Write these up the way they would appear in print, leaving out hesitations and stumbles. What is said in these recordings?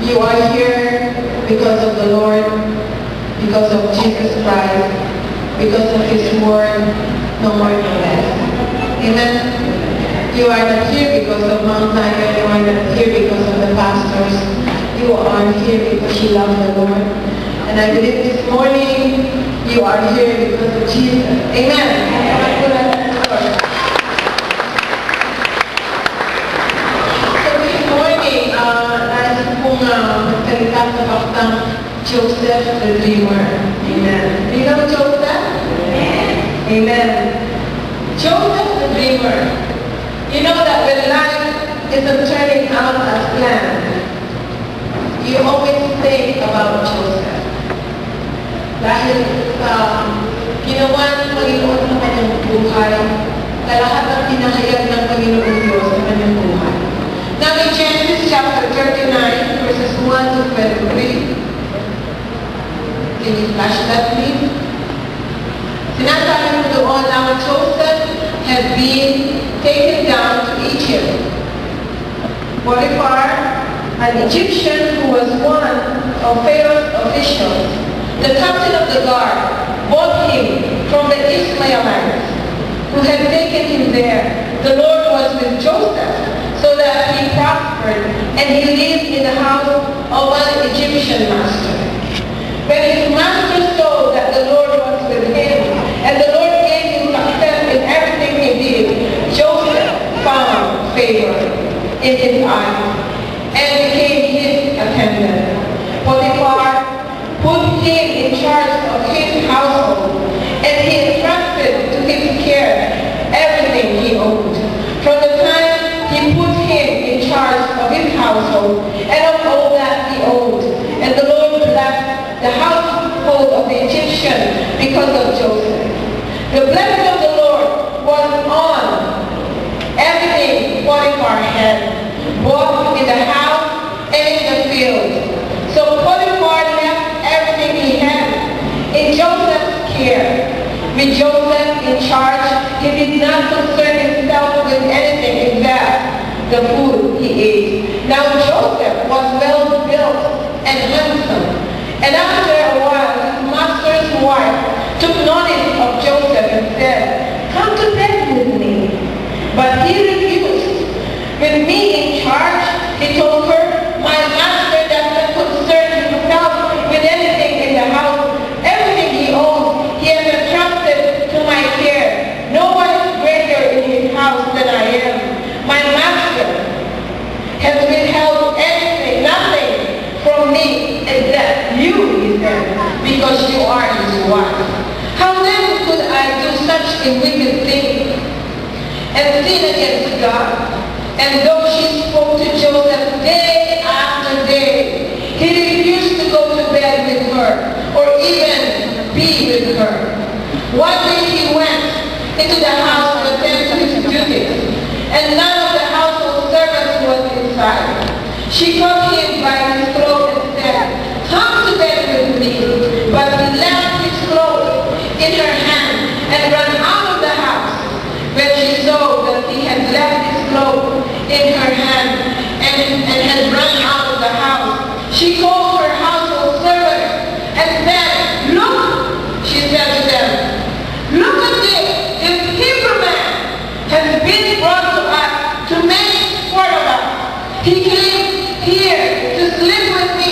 You are here because of the Lord, because of Jesus Christ, because of His Word, no more, no less. Amen. You are not here because of Mount Zion. You are not here because of the pastors. You are here because you love the Lord. And I believe this morning you are here because of Jesus. Amen. Nagsalita sa baktang Joseph the Dreamer. Amen. Do you know Joseph? Amen. Amen. Joseph the Dreamer. You know that when life isn't turning out as planned, you always think about Joseph. Dahil ginawa ng Panginoon sa kanyang buhay, na lahat ng pinahayag ng Panginoon Diyos sa kanyang buhay. Now in Genesis chapter 39, verses 1 to 23, can you flash that please? Sinasabi mo doon, now Joseph had been taken down to Egypt. Potiphar, an Egyptian who was one of Pharaoh's officials, the captain of the guard, bought him from the Ishmaelites who had taken him there. The Lord was with Joseph, so that he prospered, and he lived in the house of an Egyptian master. When his master saw that the Lord was with him, and the Lord gave him success in everything he did, Joseph found favor in his eyes, and became his attendant. Potiphar put him in charge of his household, and he entrusted to his care everything he owned. From the time he put him in charge of his household and of all that he owned. And the Lord blessed the household of the Egyptian because of Joseph. The blessing of the Lord was on everything Potiphar had, both in the house and in the field. So Potiphar left everything he had in Joseph's care. With Joseph in charge, he did not concern himself with anything except the food he ate. Now Joseph was well built and handsome. And after a while, his master's wife took notice of Joseph and said, "Come to bed with me." But he refused. "With me in charge," he told her, "my master does not concern himself with anything in the house. Everything he owns, he has entrusted to my care. No one is greater in his house than I am. My master has withheld nothing from me except you," he said, "because you are his wife. How then could I do such a wicked thing and sin against God?" And though she spoke to Joseph day after day, he refused to go to bed with her or even be with her. One day he went into the house to attend to his duties, and none of the household servants was inside. She caught him by his throat and said, "Come to bed with me." But he left his clothes in her hand and ran out of the house. When she saw that he had left his clothes in her hand and had run out of the house, she called her household servants and said, "Look," she said to them, "look at this Hebrew man has been brought to us to make sport of us. He came here to sleep with me,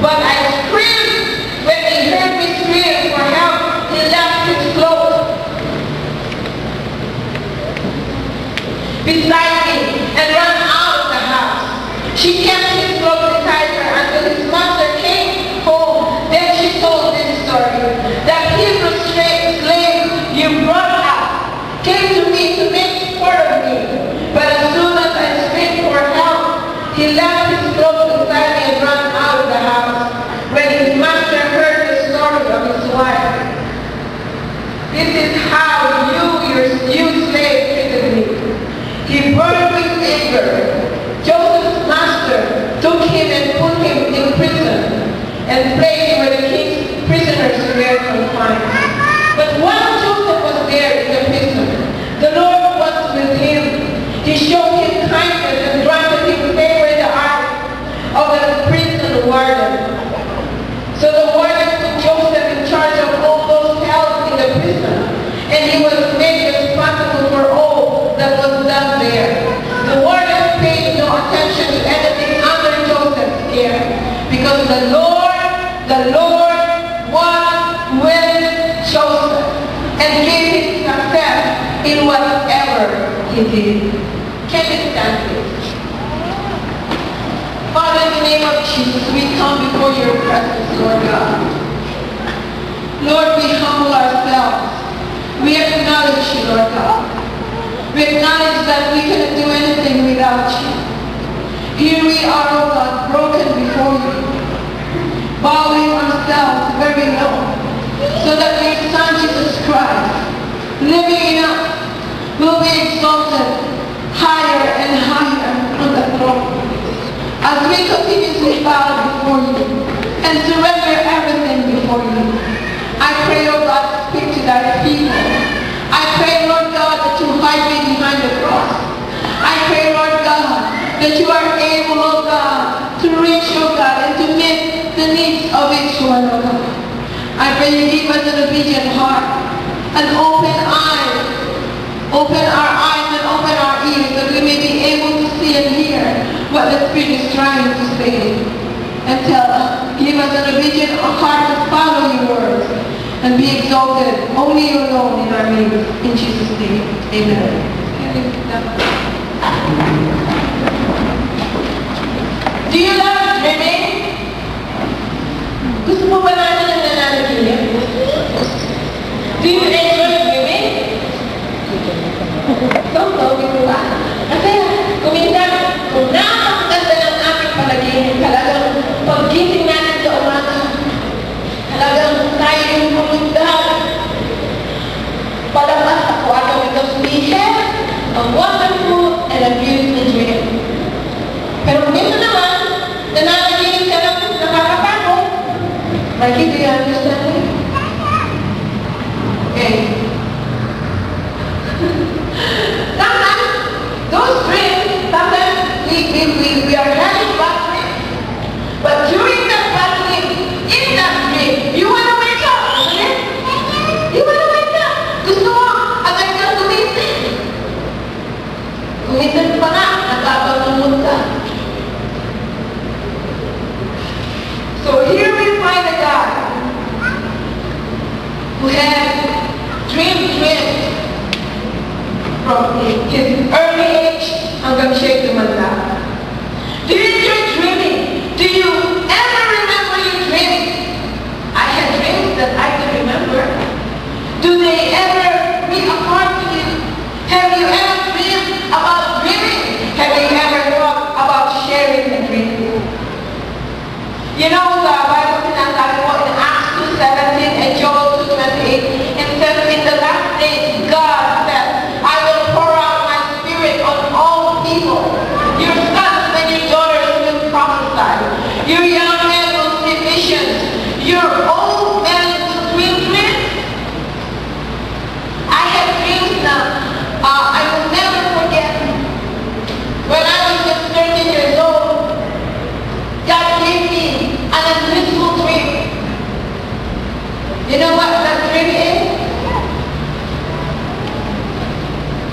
but I screamed. When he heard me scream for help, he left his clothes beside me and ran out of the house." She kept his clothes beside her until his master came home. Then she told this story. "That Hebrew slave you brought up came to me to make sport of me, but as soon as I screamed for help, he left his clothes beside me and ran out of the house." When his master heard the story of his wife, "This is how you slave treated me." He burned with anger. Joseph's master took him and put him in prison and placed where the king's prisoners were confined. But while Joseph was there in the prison, the Lord was with him. He showed him kindness and granted him favor in the eyes of the prince he did. Can we stand please? Father, in the name of Jesus, we come before your presence, Lord God. Lord, we humble ourselves. We acknowledge you, Lord God. We acknowledge that we cannot do anything without you. Here we are, oh God, broken before you, bowing ourselves very low, so that your Son, Jesus Christ, living in us, will be exalted higher and higher on the throne. As we continuously bow before you and surrender everything before you, I pray, oh God, speak to thy people. I pray, Lord God, that you hide me behind the cross. I pray, Lord God, that you are able, oh God, to reach, oh God, and to meet the needs of each one, oh God. I pray you give us an obedient heart, an open eye, open our eyes and open our ears, that we may be able to see and hear what the Spirit is trying to say and tell us. Give us an obedient heart to follow your words and be exalted only you alone in our midst. In Jesus' name, amen. Do you love dreaming? Gusto mo ba natin ang nananaginip? Do you enjoy dreaming? Don't know, di ba? Kasi kuminsan, kung napakaganda ng aking panaginip, talagang paggising natin sa umaga, talagang tayo yung pumunta palabas sa kwarto because we have a wonderful and a beautiful dream. Pero minsan naman, nananaginip ka lang nakakapagod. Mikey, do you understand me? Okay. Sometimes, those dreams, sometimes we are having bad dreams. But during that bad dream, in that dream, you want to wake up, isn't it? You want to wake up. Gusto mo, agad kang gumising. Gumising pa nga, nagpapangunod ka. So here we find a guy who had dreams from his early age hanggang siya'y tumanda. Do you enjoy dreaming? Do you ever remember your dreams? I had dreams that I can remember. Do they ever meet a part to you? Have you ever dreamed about dreaming? Have you ever thought about sharing a dream? You know, the Bible sinasabi mo in Acts 2:17 and Joel 2:28, it says, in the last days, God said, I will pour out my spirit on all people. Your sons and your daughters will prophesy. Your young men will see visions. Your old men will dream dreams. I had dreams now. I will never forget. When I was just 13 years old, God gave me an unusual dream. You know what that dream is?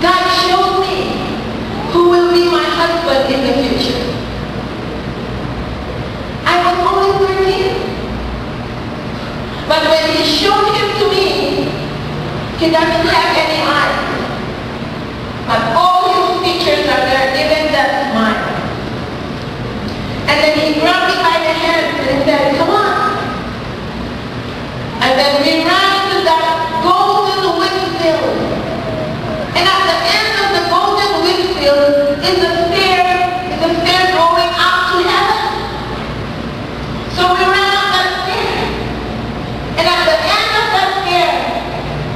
God showed me who will be my husband in the future. I was only 13. But when he showed him to me, he doesn't have any eyes. But all his features are there, even that smile. And then he grabbed me by the hand and said, come on. And then we ran into that golden wheat field. And at the end of the golden wheat field is a stair going up to heaven. So we ran up that stair. And at the end of that stair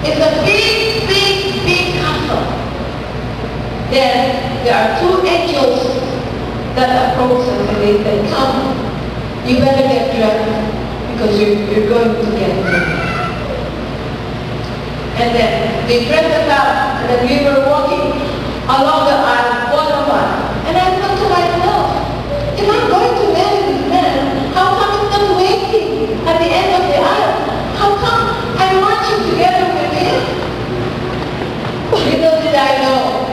is a big, big, big castle. Then there are two angels that approach us and they said, come, you better get dressed because you're going to get married. And then they dressed us up and then we were walking along the aisle, one of us. And I thought to myself, if I'm going to marry this man, how come he's not waiting at the end of the aisle? How come I'm marching together with him? Little did I know,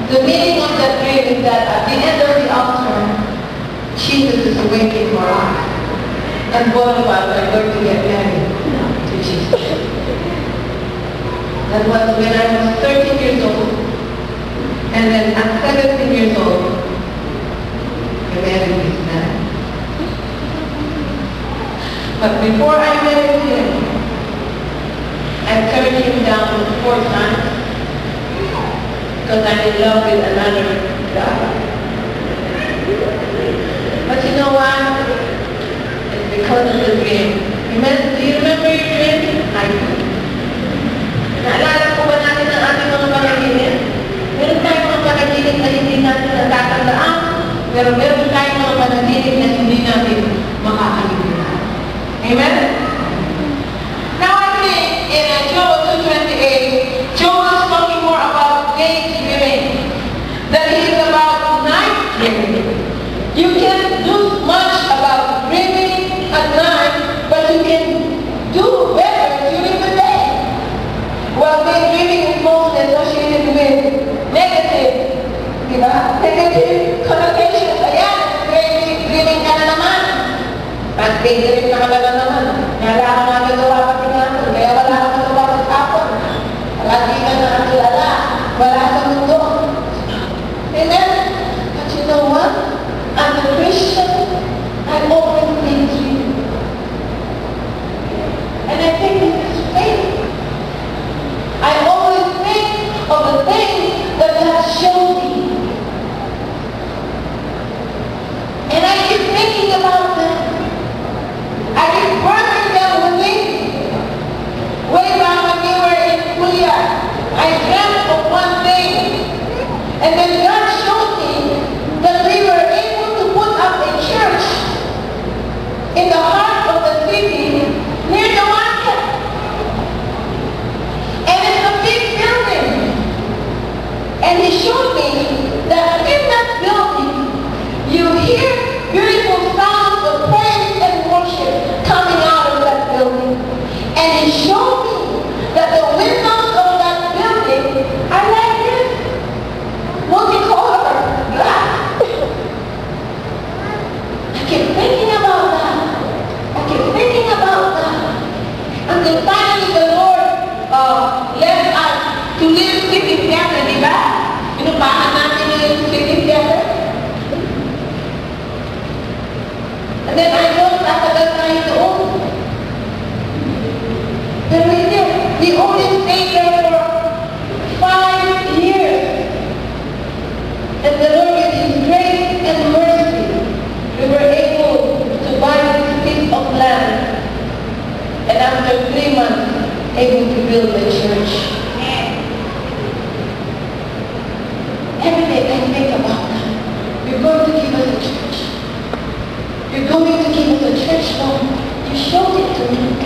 the meaning of that dream is that at the end of the altar, Jesus is waiting for us. And both of us are going to get married to Jesus. That was when I was 13 years old. And then at 17 years old, I married this man. But before I married him, I turned him down 4 times because I'm in love with another guy. But you know what? It's because of the dream. Do you remember your dream? I do. Naalala po ba natin ang ating mga panaginip? Meron tayong mga panaginip na hindi natin natatandaan, pero meron tayong mga panaginip na hindi natin makakalimutan. Amen? Now I think in Joel 2:28, Joel is talking more about daydreaming than he is about night dreaming. You can do much about dreaming at night, but you can do better during the day. Well, daydreaming is mostly associated with negative, negative connotations. Ayan, daydreaming ka na naman. At daydream ka na naman. Wala ka nga nagawa pati natin, kaya wala ka nagawa pati hapon. Lagi ka na nakilala. Wala sa mundo. Amen? But you know what? As a Christian, I always daydream. And I think this is faith. I always think of the things that God showed me. And I keep thinking about them. I keep burning them within me. Way back when we were in Kuya, I dreamt of one thing. And then God showed me that we were able to put up a church in the heart of the city near the market. And it's a big building. And he showed me that in that building, you hear beautiful sounds of praise and worship coming out of that building. And he showed me that the windows of that building are like this. Multicolor, glass. I keep thinking about that. I keep thinking about that. Until finally the Lord led us to live city theater, di ba? Inupahan natin yung city theater. And then I know tatagal tayo doon. Pero hindi. We only stayed there for 5 years. And the Lord, with His grace and mercy, we were able to buy this piece of land. And after 3 months, able to build a church. Every day I think about that. You're going to give us a church. You're going to give us a church, Lord. You showed it to me.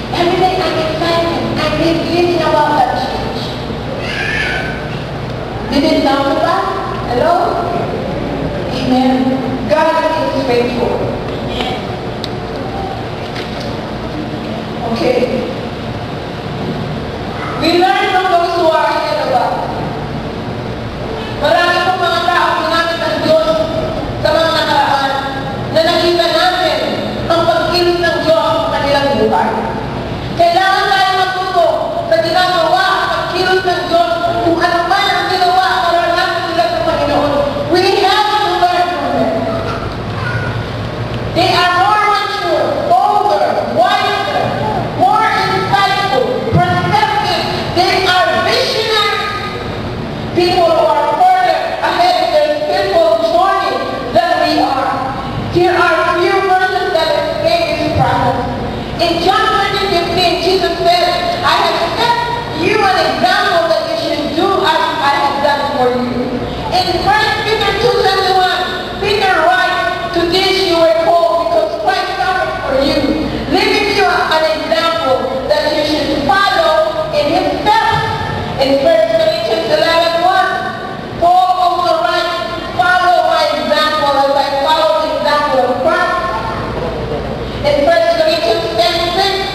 Every day I'm excited. I keep thinking about that church. Did it sound bad? Hello? Amen. God is faithful. Okay. We learn from those who are ahead of us. Marami pong mga tao ginamit ng Diyos sa mga nakaraan na nakita natin ang pagkilos ng Diyos sa kanilang buhay. Kailangan tayo matuto sa ginagawa at pagkilos ng Diyos kung ano man ang ginawa para natin sila sa Panginoon. We have to learn from them. They are more mature, older, wiser, more insightful, perceptive. They are visionary. People who are further ahead of their spiritual journey than we are. Here are a few verses that explain this process. In John 20:15, Jesus said, I have set you an example that you should do as I have done for you. In 1 Peter 2:21, Peter writes, to this you were called because Christ suffered for you, leaving you an example that you should follow in His steps. In 1 Corinthians 11:1, Paul also writes, follow my example as I follow the example of Christ. In 1 Corinthians 10:6,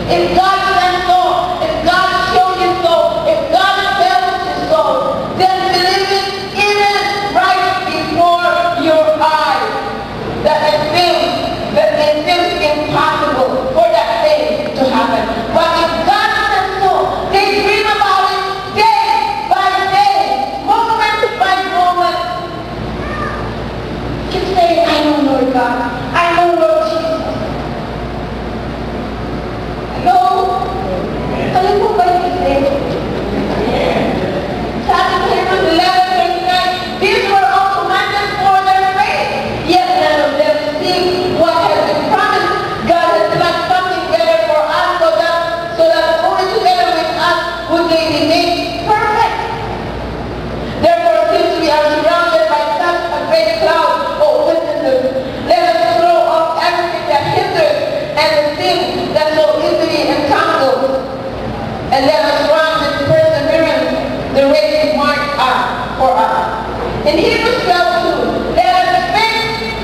If God says so, if God shows you so, if God tells you so, then believe it, it is right before your eyes that it seems impossible for that thing to happen. But if God says so, they dream about it day by day, moment by moment. Keep saying, I know Lord God, I know Lord Jesus. Hello? Alam mo ba yung ito? Sabi sa Hebrews 11:29, these were all commanded for their faith, yet none of them received what has been promised. God has planned something better for us so that only together with us would they be made perfect. Therefore, since we are surrounded by such a great cloud of witnesses, let us throw off everything that hinders and the sin that so easily entangles, and let us run with perseverance the race marked out for us. In Hebrews 12:2, let us fix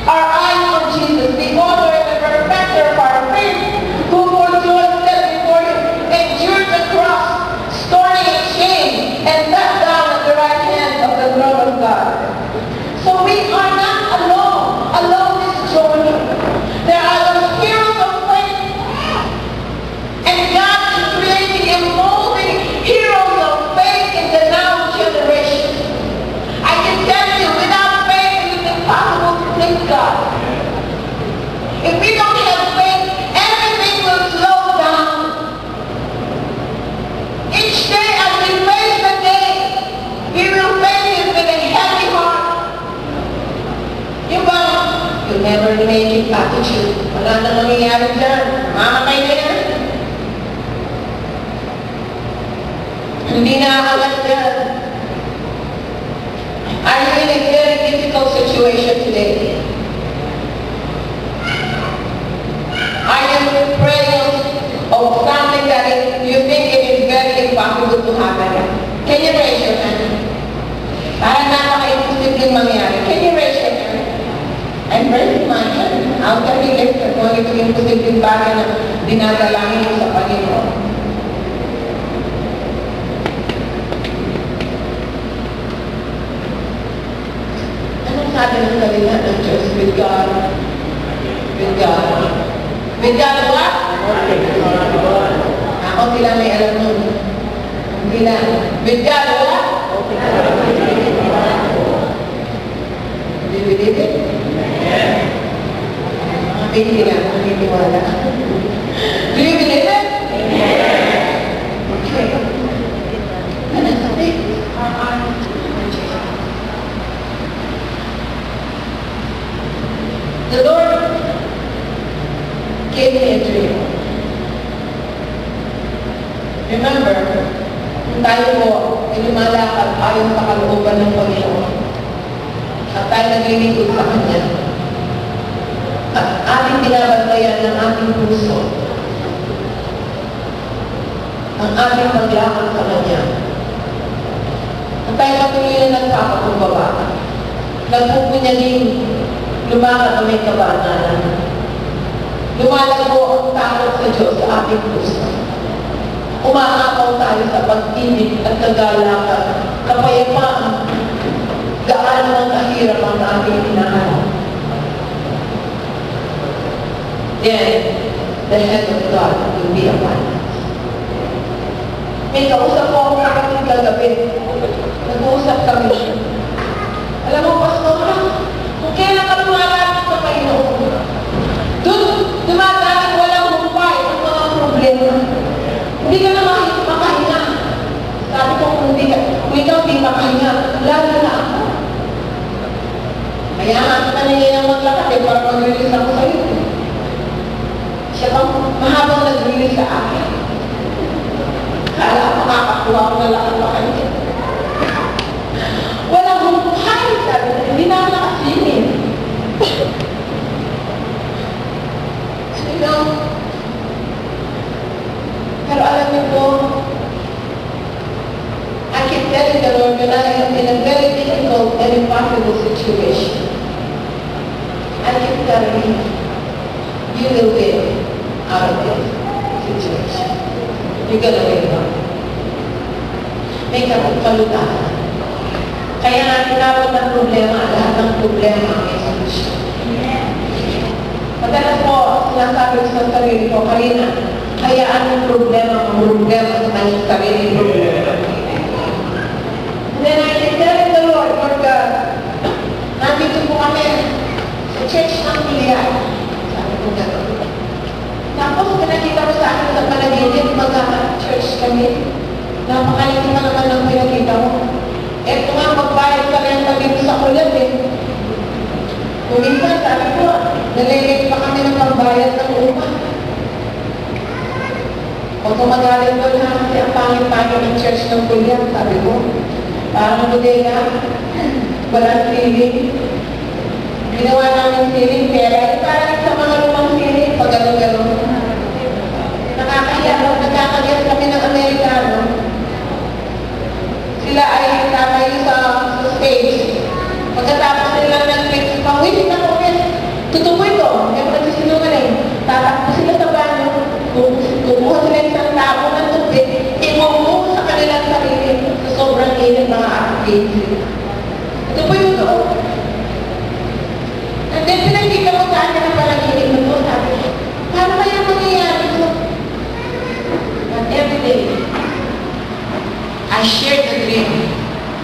our eyes on Jesus, the author and the perfecter of our faith, who for joy set before him endured the cross, scorning its shame, and sat down at the right hand of the throne of God. So we are not alone this journey. There are those heroes of faith, and God is creating and molding heroes of faith in the now generation. I can tell you, without faith, it is impossible to please God. If we don't have faith, everything will slow down. Each day as we face the day, we will face it with a heavy heart. You'll never make it attitude. Wala na mangyayari dyan. Mamatay na yan. Hindi na aangat dyan. Are you in a very difficult situation today? Are you afraid of something that you think it is very impossible to happen? Can you raise your hand? Parang napaka-imposible mangyari. Can you raise your hand? I'm raising my hand. I'll tell you later kung ito yung posibleng bagay na dinadalangin mo sa Panginoon. Anong sabi ng salita ng Diyos? With God. With God. With God what? Ako sila may alam nun. Sila. With God what? Do you believe it? Mga baby lang, naniniwala. Do you believe it? Okay. Ano sabi? The Lord gave me a dream. Remember, kung tayo po ay lumalakad ayon sa kalooban ng Panginoon at tayo naglilingkod sa Kanya at ating binabantayan ng ating puso, ang ating paglakad sa Kanya, at tayo patuloy na nagpapakumbaba, nagpupunyaling lumakad na may kabanalan, lumalago ang takot sa Diyos sa ating puso. Umaakaw tayo sa pag-ibig at kagalakan, kapayapaan, gaano ang kahirap ang ating hinahanap. Then, the hand of God will be upon us. May kausap po ako kapatid kagabi. Nag-uusap kami. Alam mo, Pastor, kung kailan ka lumalapit sa Panginoon, dumadating walang humpay ang mga problema. Hindi ka na makahinga. Sabi ko, kung ikaw hindi makahinga, lalo na ako. Kaya nga, kanina maglakad para mag-release ako sa'yo. Siya bang mahabang nag-release sa akin. Kala ako makakakuha ko na lang pa kanya. Walang humpay, sabi na, hindi na ako nakasingin. Pero alam niyo po, I keep telling the Lord when I am in a very difficult and impossible situation, I keep telling Him, you will win out of this. situation. You're gonna wake up. May kalutahan. Kaya nga tinawag ng problema, lahat ng problema may solusyon. Madalas po, sinasabi ko sa sarili ko, kanina, hayaan yung problema sa kanyang sarili problema. And then I can tell the Lord, Lord God, nandito po kami sa church ng Pilihan. Sabi ko gano'n. Tapos, pinakita ko sa akin sa panaginip, mag-church kami. Napakaliti pa naman ang pinakita mo. Eto nga, magbayad ka rin dito sa kulat eh. Kung minsan, sabi ko, nalilate pa kami ng pagbayad ng upa. O tumagaling ko na kasi ang pangit-pangit ng church ng kulat, sabi ko. Parang bodega, walang feeling. Ginawa namin feeling, pera. Parang sa mga lumang feeling, pag gano'n-gano'n. Nakakahiya, nagkakagiyan kami ng Amerikano. Sila ay tatayo sa stage. Pagkatapos nila Netflix, pang-wait na ko, tutubo ito. Yung nagsisinungaling. Tatakbo sila sa banyo, kukuha sila isang tabo ng tubig, imumong sa kanilang sarili sa sobrang init mga activities. Ito po yung doon. And then pinagkita ko sa akin ang panaginip na to, sabi ko, paano kaya mangyayari ito? But every day, I shared the dream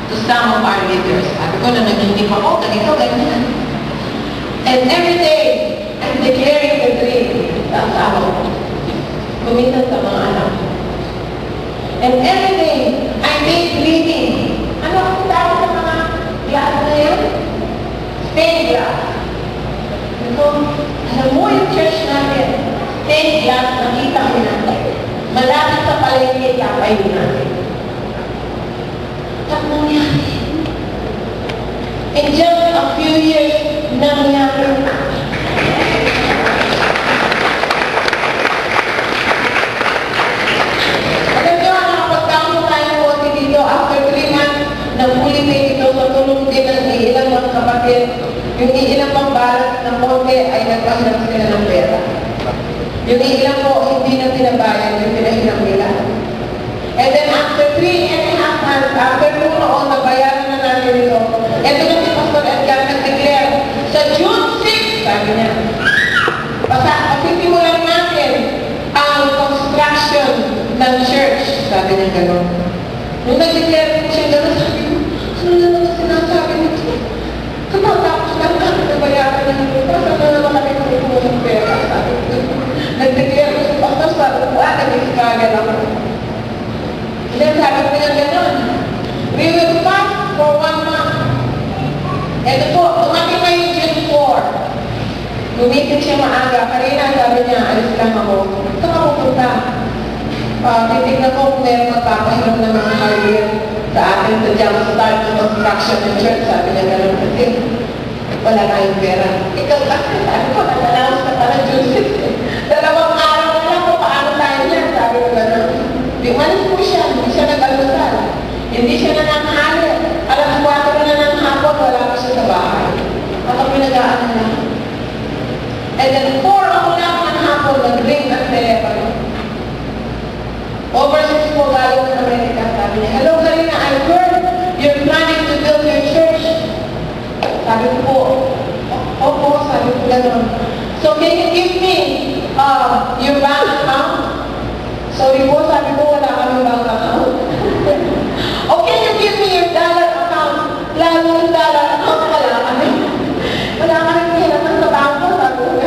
to some of our leaders. Sabi ko na nagiging ako, ganito, ganyan. And every day, I'm declaring the dream sa asawa ko. Kuminsan sa mga anak. And every day, I made bleeding. Ano ang tawag sa mga glass na yun? Stained glass. Ito, alam mo yung church natin, stained glass, nakita ko natin. Malapit sa palengke, kapay natin. At nangyari. In just a few years, nangyari. Alam nyo, nakapagtamo tayo po dito after 3 months, nahuli kayo dito sa tulong din ng iilang mga kapatid. Yung iilang pang balas ng konti ay nagpahiram sila ng pera. Yung iilang po, hindi na pinabayan yung pinahiram nila. And then after 3.5 months, after noon, nabayaran na natin ito. Ito na si Pastor Edgar nag-declare, sa June 6, sabi niya, pasisimulan natin ang construction ng church. Sabi niya gano'n. Nung nag-declare siya gano'n, sabi ko, ano na naman sinasabi nito? Katapos lang natin nabayaran ng lupa, saan na naman kami kumukuha ng pera? Sabi ko, nag-declare ko si Pastor, sabi ko, nag-iskagal ako. Then sabi ko niya gano'n, we will fast for 1 month. Ito po, tumating na yung June 4. Gumitin siya maaga. Kanina sabi niya, alis lang ako. Ito ka pupunta. Titignan ko kung meron magpapahiram ng mga hardware sa atin sa jumpstart ng construction ng church. Sabi niya gano'n kasi wala na yung pera. Ikaw kasi, sabi ko, nag-announce na pala June 6. 2 araw na lang kung paano tayo yan. Sabi ko gano'n. Umalis po siya, hindi siya nag-alusal. Hindi siya nananghali. Alam 4 na ng hapon, wala pa siya sa bahay. Ako pinag-aan na. And then 4 o'clock ng hapon, nag-ring ang telepono. Overseas po galing ng Amerika, sabi niya, hello Karina, I heard you're planning to build your church. Sabi ko po, opo, sabi ko gano'n. So can you give me your bank account? Sorry po, sabi ko, wala kami bank account. O can you give me your dollar account? Lalo yung dollar account, wala kami. Wala kami kailangan sa bangko, sabi ko.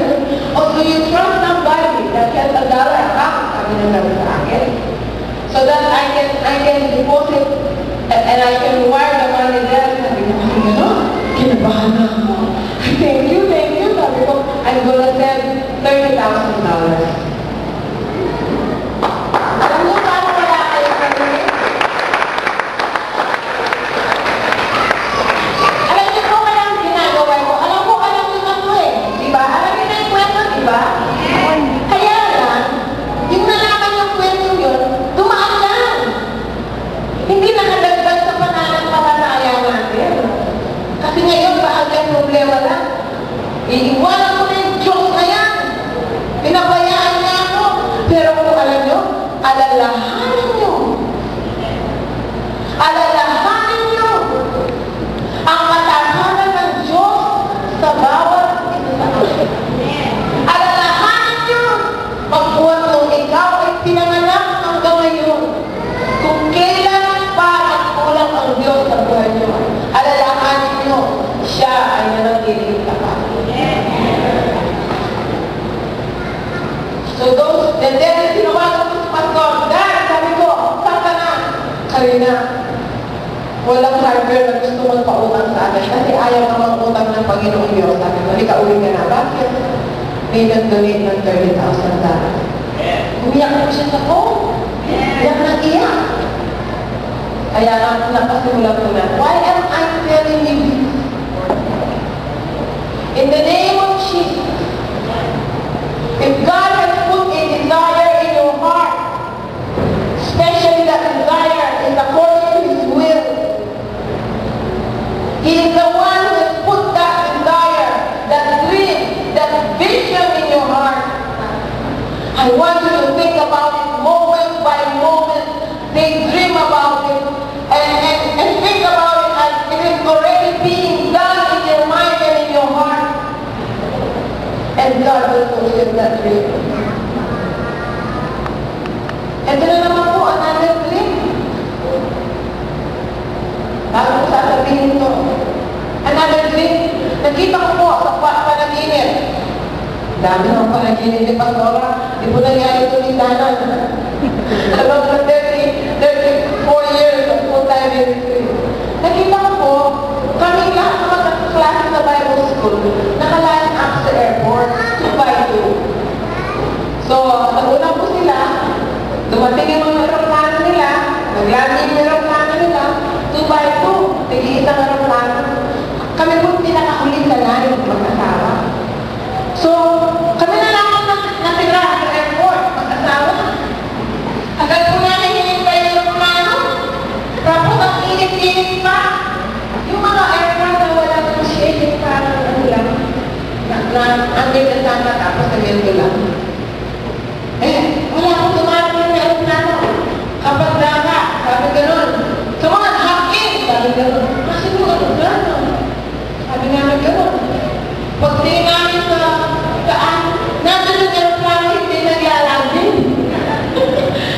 O do you trust somebody that has a dollar account? Sabi niya sa akin. So that I can deposit and I can wire the money there. Sabi ko, gano'n? Kinabahan na ako. Thank you. Sabi ko, I'm gonna send $30,000. Alam niyo paano kaya kayo sabi? Alam niyo po kaya ang ginagawa ko? Alam niyo ano eh. Diba? Alam niyo na yung kwento, diba? Kaya lang, yung nalaman yung kwento yun, dumaan lang. Hindi nakadagdag sa pananampalataya. And then, tinawagan ko si Pastor, Dad, sabi ko, saan ka na? Karina, walang hardware na gusto magpautang sa akin kasi ayaw na mag-utang ng Panginoong Diyos. Sabi ko, hindi ka uwi ka na. Bakit? May nag-donate ng $30,000. Umiyak ko siya sa phone. Iyak na iyak. Kaya napasimula ko na, why am I telling you this? In the name of Jesus, if God has put a desire in your heart, especially that desire is according to His will, He is the one who has put that desire, that dream, that vision in your heart. I want you to think about it moment by moment. Daydream about it and think about it as it is already being done in your mind and in your heart. And God will fulfill that dream. Ito na naman po, another dream. Bago ko sasabihin ito. Another dream. Nakita ko po sa panaginip. Dami ng panaginip ni Pastora. Di po nangyari ito ni Danan. Alam na 34 years of full-time ministry. Nakita ko po, kami lahat ng mga klase sa Bible School, nakaline up sa airport, 2 by 2. So, nauna po sila, dumating yung mga aeroplano nila, nag-landing yung aeroplano nila, 2 by 2, tig-iisang aeroplano. Kami po pinakahuli sa line, mag-asawa. So, kami na lang natira sa airport, mag-asawa. Agad po namin hinintay yung aeroplano, tapos ang init-init pa. Yung mga aircraft na wala ng shading parang ano lang, under the sun na tapos ganyan lang. Wala akong dumating ng aeroplano. Kapag daga, sabi ganun. Sumunod, hop-in, sabi ganun. Kasi mo aeroplano. Sabi namin ganun. Pagtingin namin sa daan, nandun yung aeroplano, hindi naglalagin.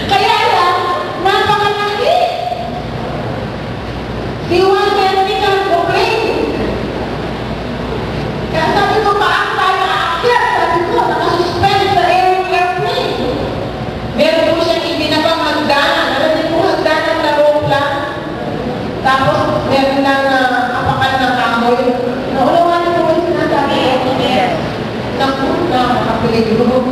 Kaya lang, napakalaki. Si Juan Benedict complain. Kaya sabi ko, paano tayo aakyat? Sabi ko, nakasuspend sa airplane. Meron po siyang ibinabang hagdanan. Alam niyo po, hagdanan na rope-lang. Tapos, meron lang apakan ng kahoy. Naulawan niyo po yung sinasabi ko. Naku, nakapiligro.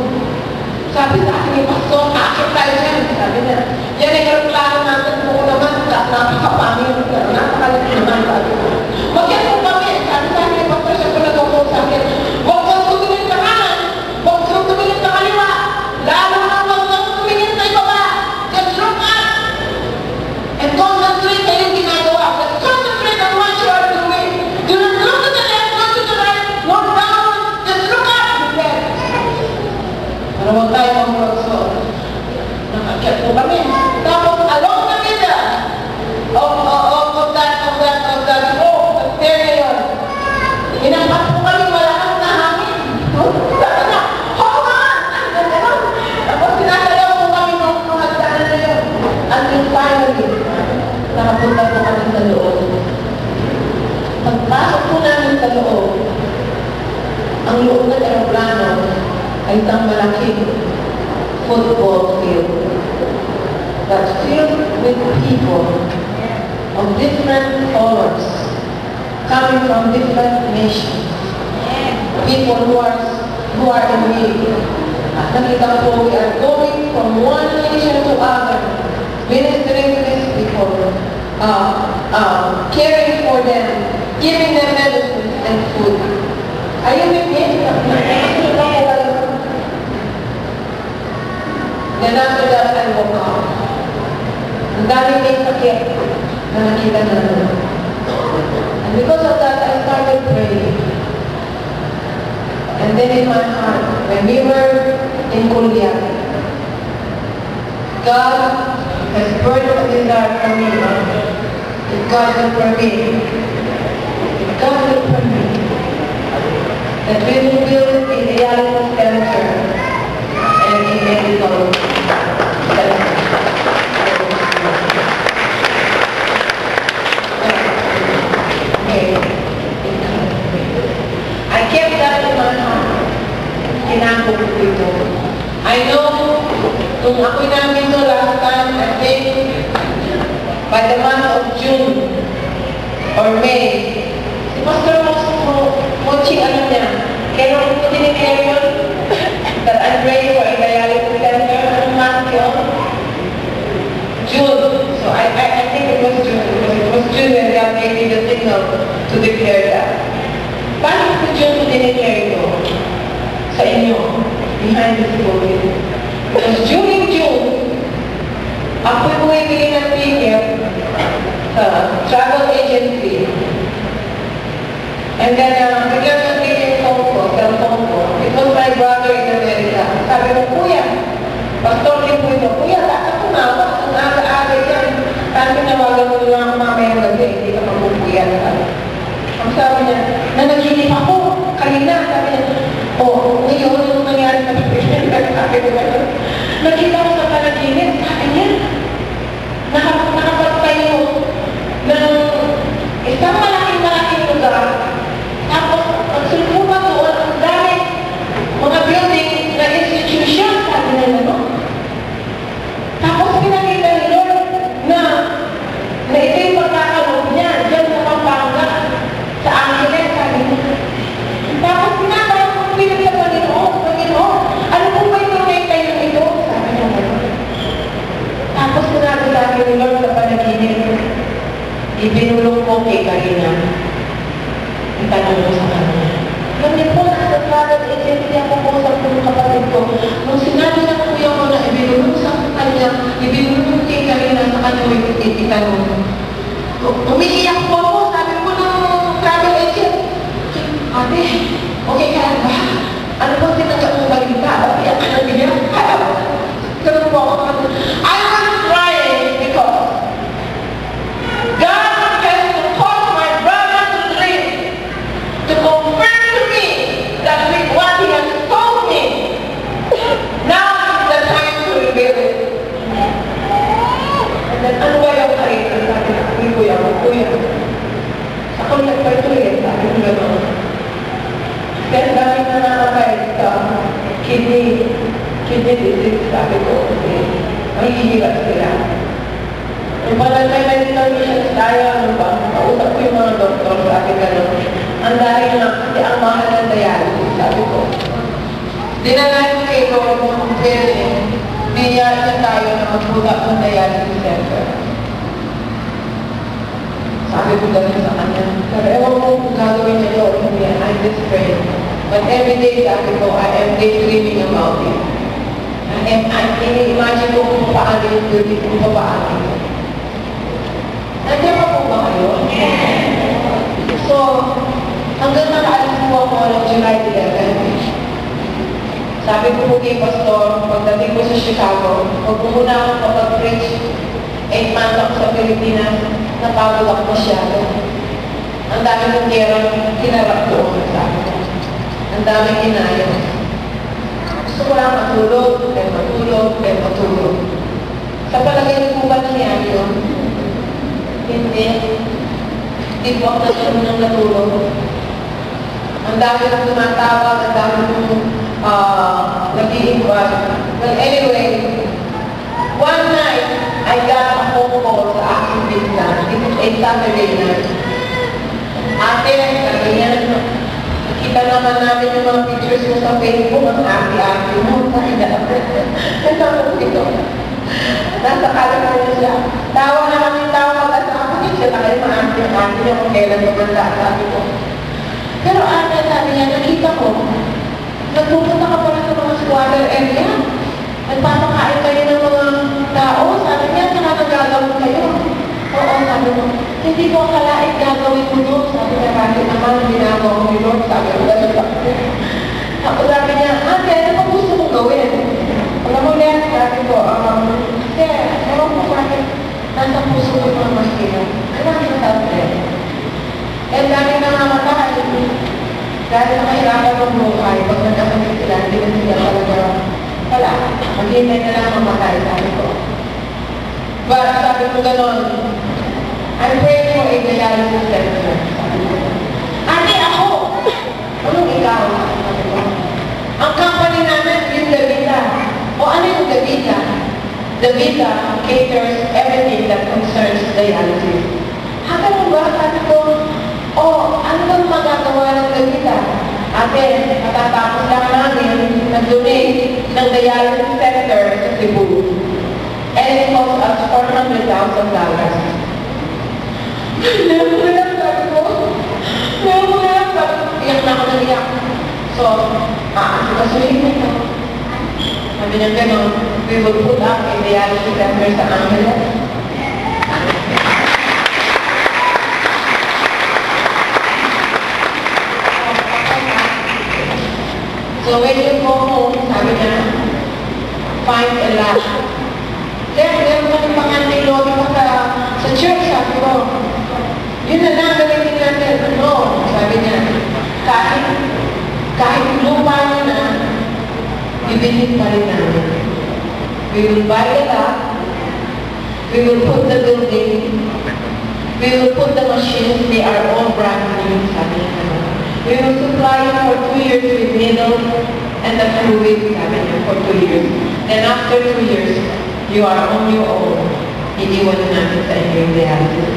Sabi sa akin ni Pastor, akit tayo dyan. Sabi niya, yan ay aeroplano natin po naman. Napakapangin. Napakalaki naman. Sabi ko, mag-yan po kami. Sabi sa akin ni Pastor, siya po nag-upong sa akin. Huwag kang tumingin sa kanan. Huwag kang tumingin sa kaliwa. Lalo na huwag kang tumingin sa ibaba. Just look up. And concentrate sa iyong ginagawa. Just concentrate on what you are doing. Do not look to the left, not to the right, not down. Just look up. He said. Pero huwag tayo mamulagso. Nakakyat po kami. Tapos, along the middle of that rope, of stair na yun, hinampas po kami malakas na hangin. Sabi na, hold on! Tapos, sinasalaw po kami nung hagdanan na yun. Until finally, nakapunta po kami sa loob. Pagpasok po namin sa loob, ang loob ng aeroplano ay isang malaking football field that's filled with people of different colors coming from different nations. People who are in need. At nakita po, we are going from one nation to other, ministering to these people, caring for them, giving them medicine and food. Are you with me? Then after that, I woke up. Ang daming may sakit na nakita na naman. And because of that, I started praying. And then in my heart, when we were in Korea, God has birthed a desire for me. If God will permit, that we will build a dialysis center and a medical center. I kept that in my heart. Kinako ko ito. I know Nung ako'y namin to last time, I think, by the month of June or May, si Pastor Mochi, ano niya, kailan ko dinigay yun? That I'm ready for a dialysis center. Anong month yun? June. So I think it was June. Because it was June when God gave me the signal to declare that. Paano sa June ko dinigay ito? Sa inyo, behind the COVID. Because during June, ako'y bumibili ng ticket sa travel agency. And then, biglang nag-ticket phone ko, cellphone ko. It was my brother in America. Sabi ko, Kuya, Pastor din po ito, Kuya, dapat tumawa. Ang aga-aga yan. Paano nawagan mo lang ako mamayang gabi, hindi ka mabubuyan. Ang sabi niya, nanaginip ako. Kanina, sabi niya, ngayon, yung nangyari sa sabi ko gano'n. Nakita ko sa panaginip, sabi niya, nakapagtayo ng isang malaking lugar. Tapos, ang sulpuan doon, ang dami, mga building na institution, sabi na ano. Tapos, pinakita ni Lord na ito yung pagkakalog niya, dyan sa Pampanga, sa Angeles, sabi niya. Tapos, pinakaya ko pinag sa Panginoon, ano po ba yung tayo ito? Sabi niya gano'n. Tapos, sinabi sa akin ni Lord sa panaginip, ibinulong ko kay Karina. Itanong mo sa kanya. Ganyan po, nasa travel agency ako po sa kapatid ko. Nung sinabi ng kuya ko na ibinulong sa kanya, ibinulong kay Karina sa kanya, itanong. Umiiyak po ako, sabi ko ng travel agent. Ate, okay ka ba? Ano po tinanggap mo balita? Iyak ka na niya? Ganun po ako. I was crying because God has to cause my brother to live, to confirm to me that with what he has told me, now is the time to reveal it. And then, ano ba yung karito? Sabi na, kuya. Ako nagpatuloy, sabi ko gano'n. Kaya dami na nakakay sa kidney disease, sabi ko, mahihirap sila. Yung pala may medical missions tayo, kausap ko yung mga doktor, sabi gano'n. Ang dahil na, kasi ang mahal ng dialysis, sabi ko. Dinalain ko kay Lord ng pwede, biyaya na tayo na magbuka ng dialysis center. Sabi ko gano'n sa kanya. Pero ewan ko kung gagawin niya Lord, hindi, I just pray. But every day, sabi ko, I am daydreaming about it. Ini-imagine ko kung paano yung building, kung paano. Nandiyan pa po ba kayo? So, hanggang nakaalis po ako ng July 11. Sabi ko po kay Pastor, pagdating ko sa Chicago, huwag ko muna akong kapag-preach. 8 months ako sa Pilipinas, napagod ako masyado. Ang dami kong gerang kinarap doon, sabi ko. Ang dami kinayos. Gusto ko lang matulog. Sa palagay niyo po ba nangyari yun? Hindi. Hindi po ako ng natulog. Ang dami kong tumatawag, ang dami kong nag-iiwan. Well, anyway, one night, I got a phone call sa aking business. It was a Saturday night. Ate, sabi niya, kita naman namin yung mga pictures mo sa Facebook, ang ate-ate mo. Kasama ko ito. Nasa California siya. Tawa na kami mag-asama. Siya na kayo mga ate-ate niya kung kailan maganda, sabi ko. Pero ate, sabi niya, nakita ko, nagpupunta ka pala sa mga squatter area. Nagpapakain kayo ng mga tao. Sabi niya, saka nagagawin kayo. Oo, sabi mo. Hindi ko akalain gagawin mo doon. Sabi niya, bakit naman ginagawa mo ni Lord? Sabi ko, gano'n ba? Sabi niya, ate, ano pa gusto mong gawin? Alam mo na, sabi ko, kasi, ewan ko bakit nasa puso ko mga maskino. Kailangan na sabi. Eh, dami na namatay. Dahil nakahirapan ng buhay, pag nagkakasik sila, hindi na sila talaga, wala, maghintay na lang mamatay, sabi ko. But sabi ko gano'n, I'm praying for a dialysis center. Ate, ako! Anong ikaw? Ang company namin, yung Davida. O ano yung Davida? Davida caters everything that concerns dialysis. Hanggang ba, sabi ko, ano bang magagawa ng Davida? Ate, matatapos lang namin nag-donate ng dialysis center sa Cebu. And it cost us $400,000. Ngayon ko lang, sabi ko. Iyak na ako nag-iyak. So, kasuhin mo ito. Sabi niya gano'n, we will put up a dialysis center sa Angeles. So when you go home, sabi niya, find a lot. Meron kami panganting lobby pa sa church, sabi ko. Yun na lang, gamitin natin. No, sabi niya, kahit lupa niya na, bibili pa rin namin. We will buy the lot, we will put the building, we will put the machines, they are all brand new, sabi niya. We will supply you for 2 years with needle and the fluid, sabi niya, for 2 years. Then after 2 years, you are on your own. Iniwan na natin sa inyo yung dialysis.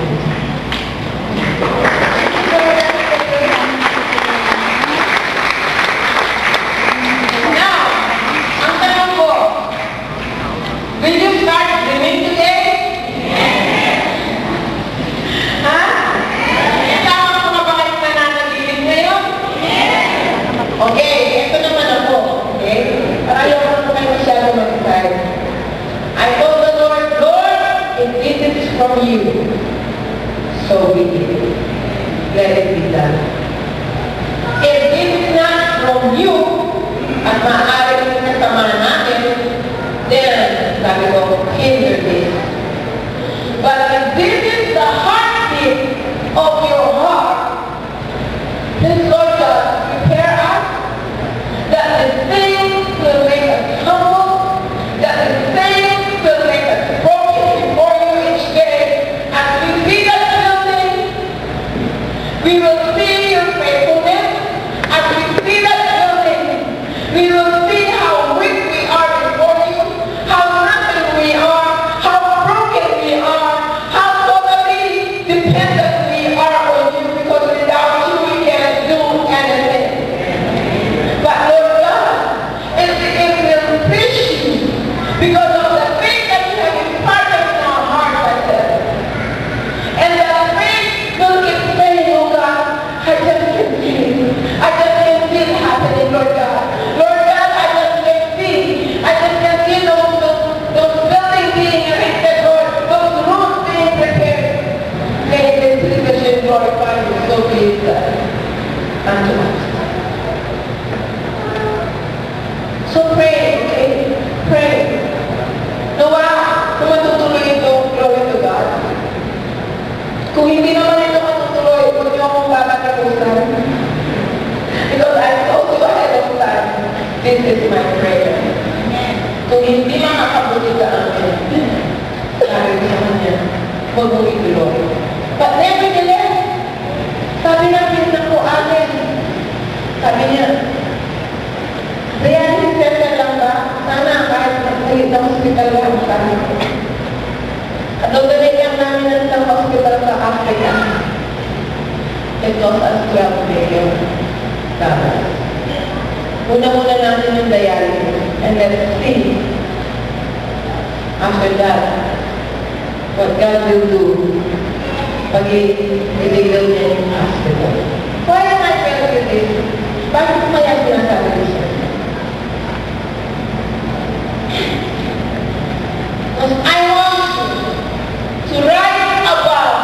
Now, ang tanong ko, will you start dreaming today? Ha? Tama ko na ba kayo nananaginip ngayon? Okay, ito naman ako. Okay? Para ayaw ko kayo masyado mag-decide. I told the Lord, if this is from you, so be it. Let it be done. If this is not from you, at maaaring kasama natin, then, sabi ko, hinder this. But if this is the heartbeat of your heart, then Lord God, prepare us that the things will make us humble, that the things will make us broken before you each day. As we see that building, we will see your faithfulness. As we see that building, we will see how weak we are before you, how nothing we are, how broken we are, how totally dependent we are on you, because without you we can't do anything. But Lord God, if will please you, because of the faith that you have imparted in our hearts, I said. And that faith will keep saying, oh God, I just can feel. I just can feel happening, Lord God. Lord God, I just can feel. I just can feel those buildings being erected, Lord, those rooms being prepared. May this privilege glorify you, so be it done unto us. So pray, okay? Pray. Nawa, kung matutuloy ito, glory to God. Kung hindi naman ito matutuloy, huwag niyo akong babatipusan. Because I told you ahead of time, this is my prayer. Kung hindi makakabuti ka amin, sabi ko sa kanya, huwag mong ituloy. But nevertheless, sabi natin na po amin, sabi niya, dialysis center lang ba? Sana kahit mag-ulit na hospital lang, sabi ko. At donate lang namin ng isang hospital sa Africa. It cost us $12 million. Una-muna natin yung dialysis. And let's see, after that, what God will do pag i-legal niya yung hospital. Why am I telling you this? Bakit kaya sinasabi ko siya? Because I want you to rise above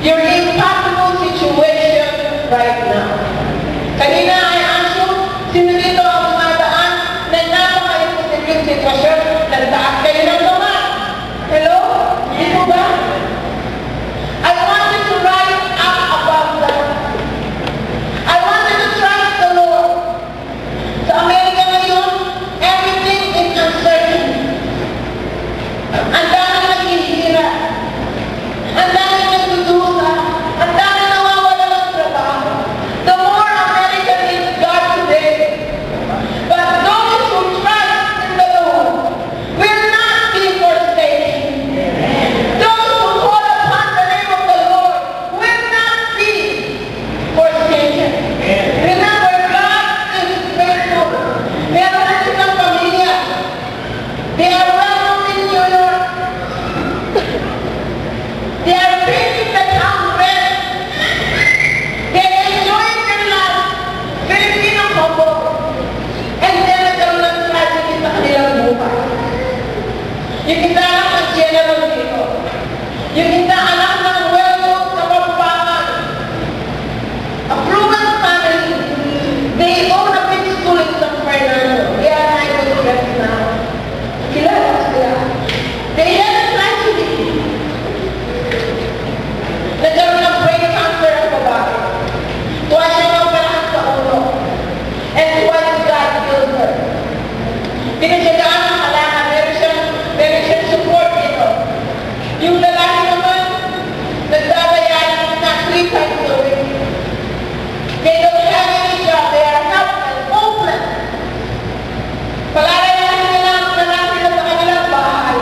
your impossible situation right now. Kanina I asked you, sino dito ang dumadaan na napaka-imposibleng sitwasyon, nagtaas kayo ng laman? Hello? Dito ba? I want you to rise up above that. I want you to trust Yung isa anak ng general dito. Yung isa anak ng well-known kapampangan. A proven family. They own a big school in San Fernando. They are high school students now. Kilala sila. They had a tragedy. Nagkaroon ng brain cancer ang babae. Tuwa siya ng operahan sa ulo. And twice God killed her. Pinagyagaan ang kailangan. Meron siyang support dito. Yung lalaki naman, nagdadayan na 3 times a week. They don't have any job. They are helpless, hopeless. Palalayahan nila ang lalaki na sa kanilang bahay.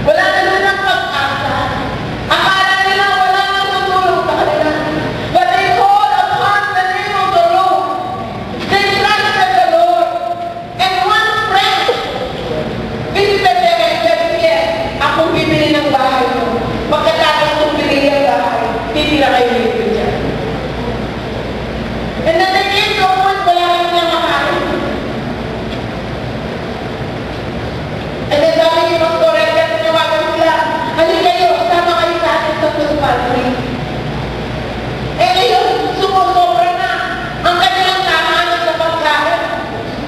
Wala na nilang pag-asa. Akala nila wala nang tutulong sa kanila. But they call upon the name of the Lord. They trusted the Lord. And one friend visited them and said, yes, akong bibili ng bahay mo. Pagkatapos kong bibili ang bahay, titira kayo dito dyan. And then they came to a point wala kayo nilang makain. And then sabi ni Pastor Edgar, tinawagan sila, halin kayo, sama kayo sa atin sa food pantry. Eh ngayon, sumusobra na ang kanilang kakanin sa pagkain.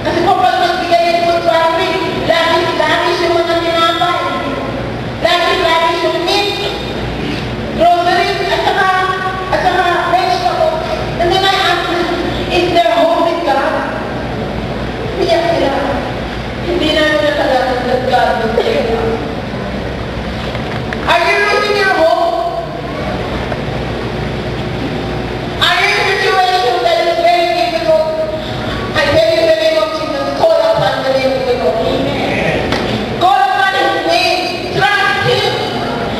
Kasi kung pag magbigay ng food pantry, lagi yung mga tinapay. Lagi yung meat, groceries, at saka vegetables. And then I asked them, is there hope in God? Iyak sila. Hindi namin natalaman that God will save us. Are you losing your hope? Are you in a situation that is very difficult? I tell you the name of Jesus, call upon the name of the Lord. Amen. Call upon His name. Trust Him.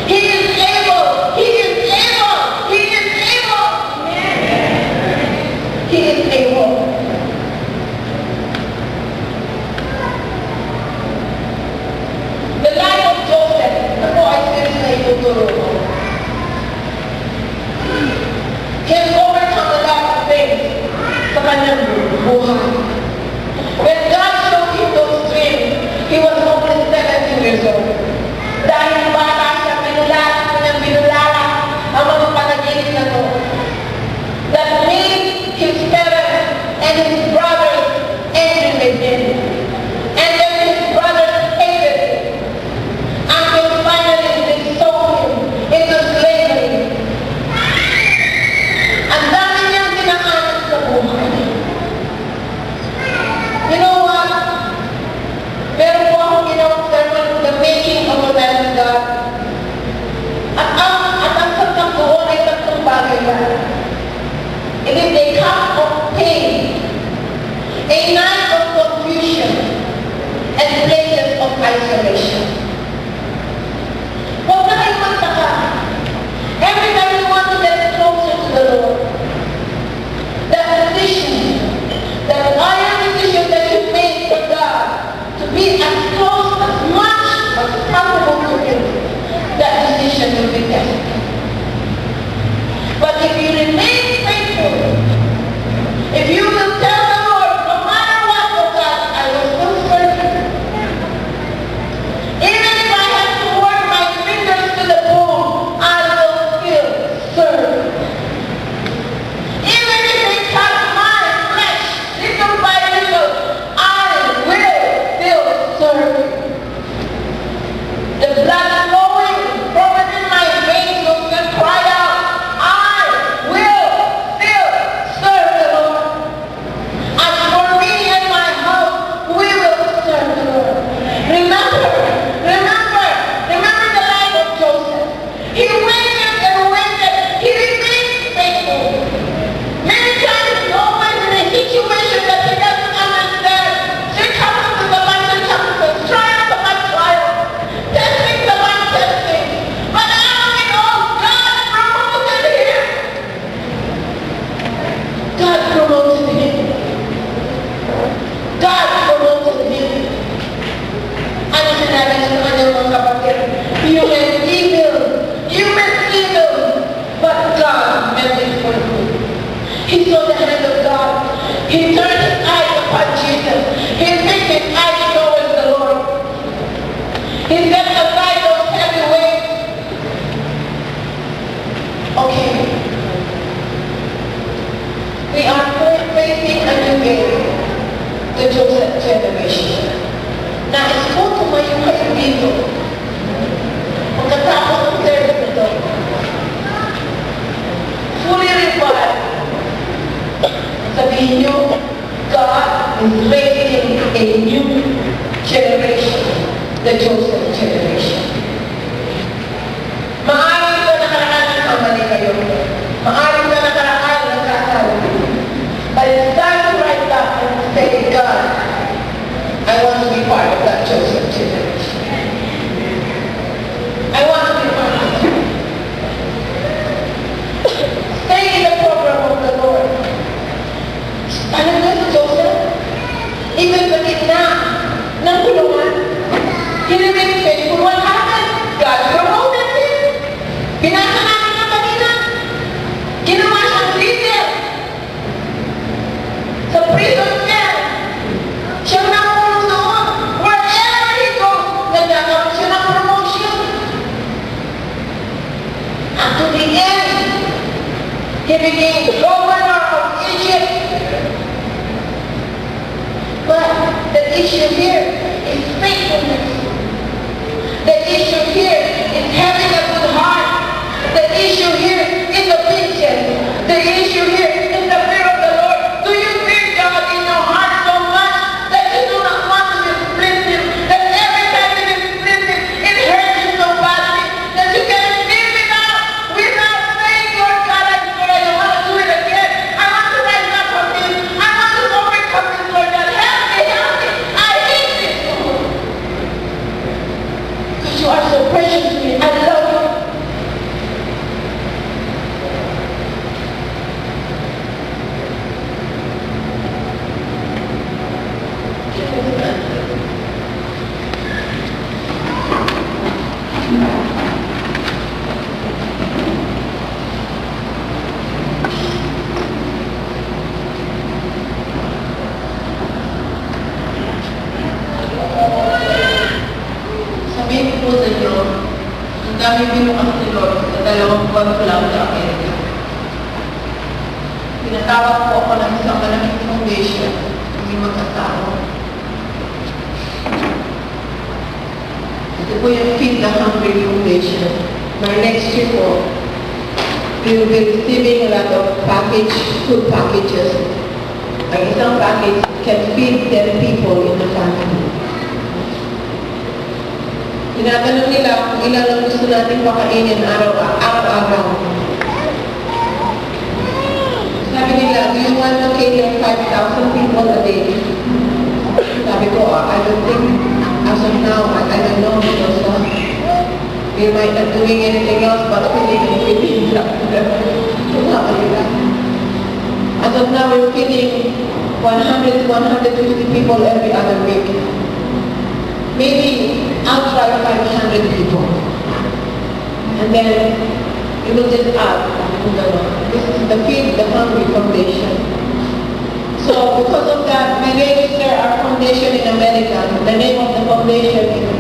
He is able. He is able. He is able. He is able. The life of Joseph, ito po ay series na ituturo ko, can overcome a lot of things sa kanyang buhay. When God showed him those dreams, he was only 17 years old. Dahil bata siya, binulala ang mga panaginip na to. That made his parents and his brothers angry with him. And then his brothers hated him. Until finally they sold him into slavery. Ang dami niyang dinaanan sa buhay. You know what? Meron po akong ginawang sermon, The Making of a Man of God. At ang saktang doon ay tatlong bagay yan. It is a cup of pain, a night of confusion, and places of isolation. Huwag na kayong magtaka. Every time you want to get closer to the Lord, that decision, that iron decision that you made for God, to be as close as much as possible to Him, that decision will be tested. But if you remain faithful, if you will tell the Lord, no matter what, oh God, I will still serve you. If the Joseph generation. Maaaring ka nakaraan ng kamali kayo. Maaaring ka nakaraan ng kasal. But it's time to rise up and say, God, I want to be part of that Joseph generation. I want to be part of it. Stay in the program of the Lord. Alam mo si Joseph? Even sa gitna ng kulungan, he remained faithful. What happened? God promoted him. Pinasa namin ng kanina. Ginawa siyang leader. Sa prison cell. Siyang nakulong doon. Wherever he goes, nagkakaroon siya ng promotion. And to the end, he became governor of Egypt. But the issue here is faithfulness. The issue here is having a good heart. The issue here is obedience. The issue here is the fear of the Lord. Do you fear God in your heart so much that you do not want to displease Him? That every time you displease Him, it hurts you so badly that you can live it out without saying, Lord God, I'm sorry, I don't want to do it again. I want to rise up from this. I want to overcome this, Lord God. Help me, help me. I hate this, Lord. Because you are so precious to me. I love you. Sabihin ko sa inyo, ang dami binukas ni Lord sa 2 buwan ko lang sa Amerika. Pinatawag po ako ng isang malaking foundation, hindi magkasama. Ito po yung Feed the Hungry Foundation. By next year po, we will be receiving a lot of food packages. Ang isang package can feed 10 people in the family. Tinatanong nila kung ilan ang gusto natin pakainin araw-araw. Sabi nila, do you want to cater 5,000 people a day? Sabi ko, I don't think, as of now, I don't know, because we might not doing anything else but feeding. As of now, we're feeding 100 to 150 people every other week. Maybe I'll try 500 people. And then we will just add. This is the Feed the Hungry Foundation. So because of that, we register our foundation in America. The name of the foundation is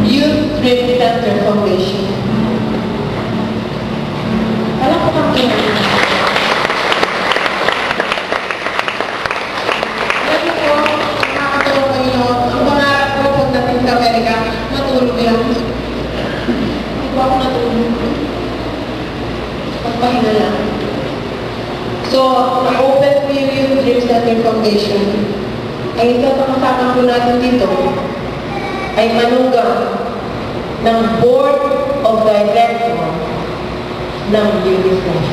Youth Dream Center Foundation. Alam ko kang sa Amerika, matulog lang. Hindi ko ako natulog. Pagpahinga lang. So, open po yung Youth Dream Center Foundation. Ang isa sa kasama po natin dito ay manugang ng Board of Directors ng UNICEF.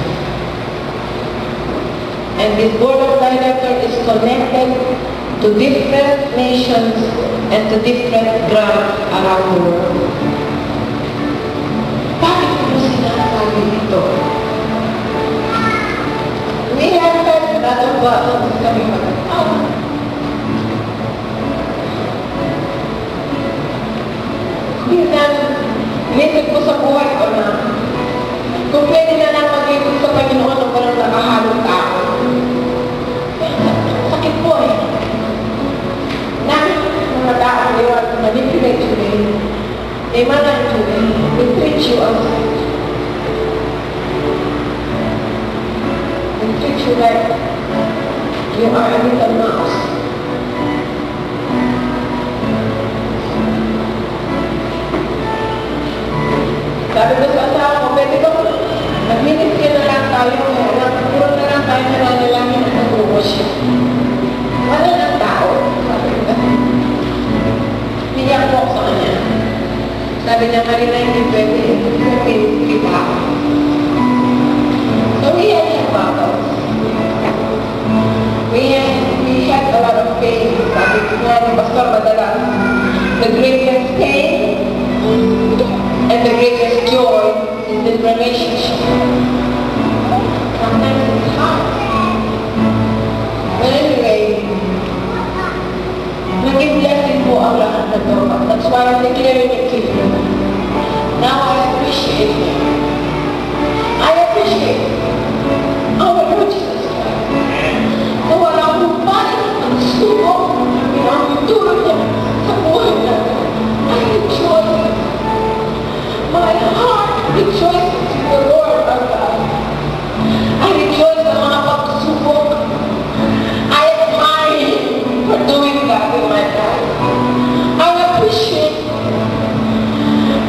And this Board of Directors is connected to different nations and to different grants around the world. Bakit po sinasabi ito? We have heard that of God kami mag-awa. Minsan, inisip ko sa buhay ko na kung pwede na lang mag-ibig sa Panginoon ng walang nakahalong tao. Sakit po eh. Mga tao they want to manipulate you, they manage you, they treat you as they treat you like you are a little mouse. Sabi ko sa asawa ko, pwede ba nag-ministry na lang tayo, puro na lang tayo nananalangin at nag-worship. Wala ng tao. Sabi ko, niyak po sa kanya. Sabi niya, Marina, hindi pwede. May kita. So we had some battles. We had a lot of pain. Sabi nga ni Pastor madalas, the greatest pain and the greatest joy is in relationship. Sometimes it's hard. But anyway, naging blessing po ang lahat na to. That's why I'm declaring it to you. Now I appreciate Him. I appreciate our Lord Jesus Christ. Na walang upay ang subo ang tulong niya sa buhay natin. I rejoice. My heart rejoices in the Lord our God. I rejoice sa mga pagsubok. I admire Him for doing that in my life. I appreciate Him.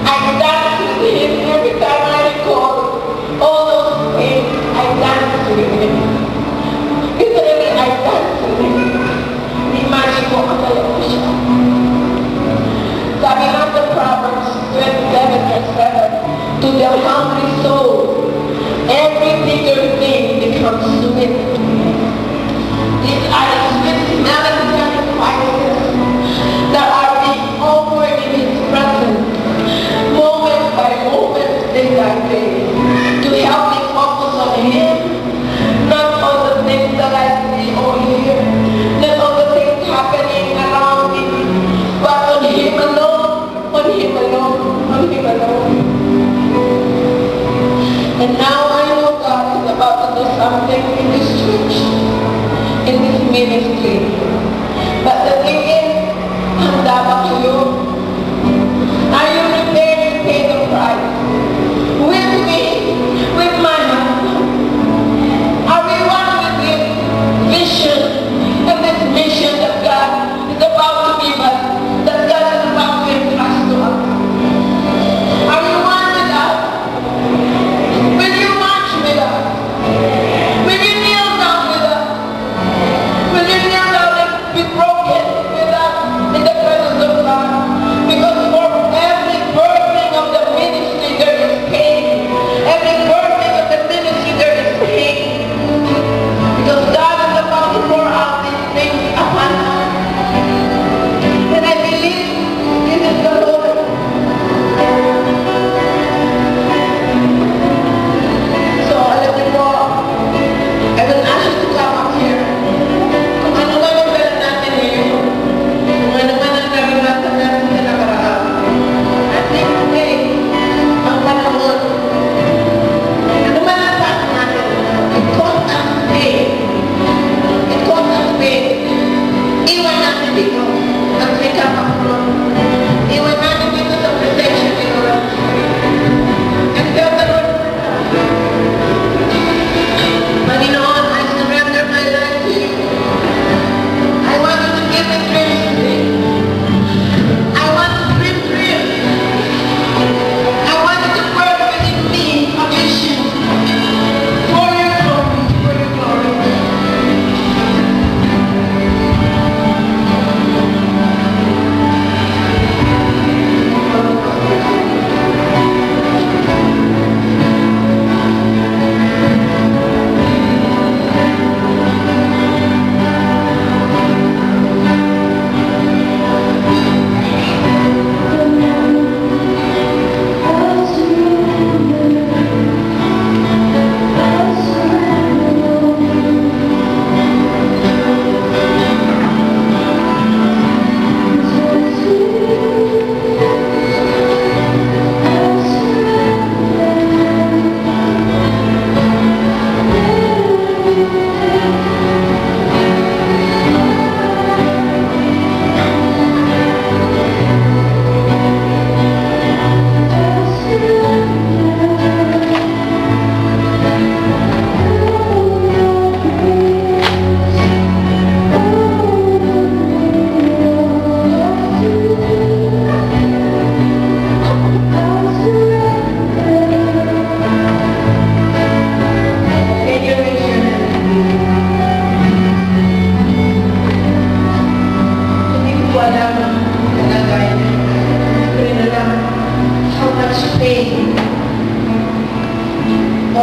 I dance with Him every time I recall all those things. I dance with Him. Literally, I dance with Him. Imagine mo ang kaya ko siya. Sabi nga sa Proverbs 27 verse 7, to the hungry soul, every little thing becomes sweet. These are the sweet smelling sacrifices that are being offered in His presence, moment by moment, day by day, to help me focus on Him, not on the things that I see or hear, not on the things happening around me, but on Him alone, on Him alone, on Him alone. And now I know God is about to do something in this church, in this ministry. But the thing is, handa ba kayo? Are you prepared to pay the price? With me, with my husband? Are we one with this vision and this mission that God is about to give us, that God is about to entrust to us? Are you one with us? Will you march with us? Will you kneel down with us? Will you kneel down and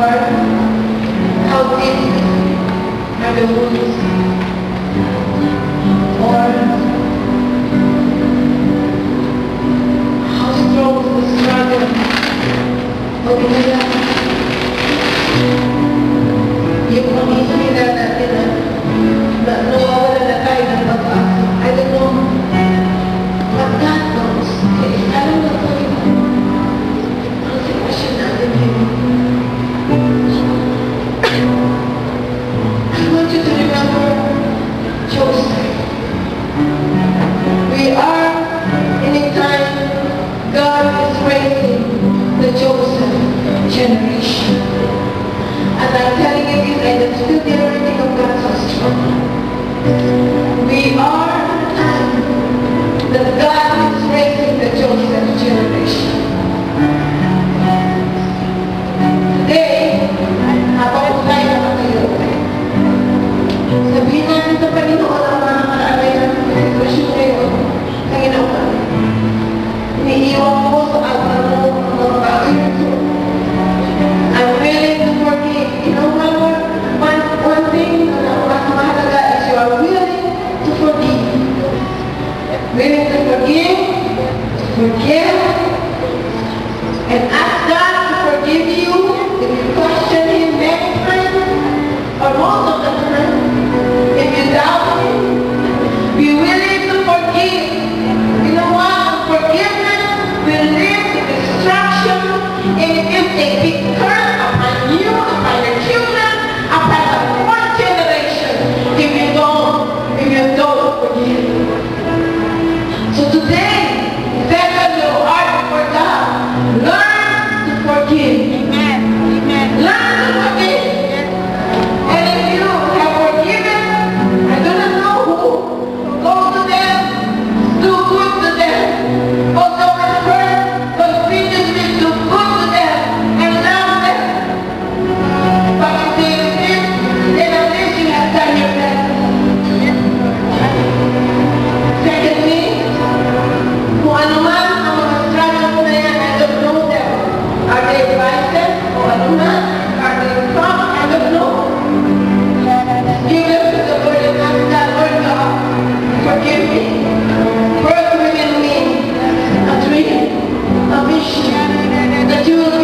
Lord, how deep are the wounds? Lord, how strong is the struggle? O kaya, yung pangihina natin na nawawala na tayo ng pag-asa. I don't know. But God knows. Kaya alam na po yun. Ang sitwasyon natin yun. I want you to remember Joseph. We are in a time God is raising the Joseph generation. And I'm telling you this, and it's still the anointing of God so strong. We are in a time that God is raising the Joseph generation. Today, habang tayo nakatayo, sabihin natin sa Panginoon ang mga kaagay ng sitwasyon ngayon, Panginoon, iniiwan mo sa altar mo ang mga bagay na ito. I'm willing to forgive. You know, one thing na mas mahalaga is you are willing to forgive. Willing to forgive, and ask God to forgive you if you question Him many times, or most of the time. If you doubt Him, be willing to forgive. You know what? Forgiveness will lead to destruction, and it gives a big curse upon you, upon your children, upon the fourth generation if you don't forgive. So today, settle your heart before God. Learn to forgive. Amen. Amen. Learn to forgive. And if you have forgiven, I do not know who, go to them, do good to them. Although at first, continue to do good to them and love them. But if they resist, then at least you have done your best. Secondly, kung ano man ang mga struggles na yan, I don't know them. Are they vices o ano man? Are they strong? I don't know. Give them to the Lord and ask God, Lord God, forgive me. Work within me a dream, a vision that you will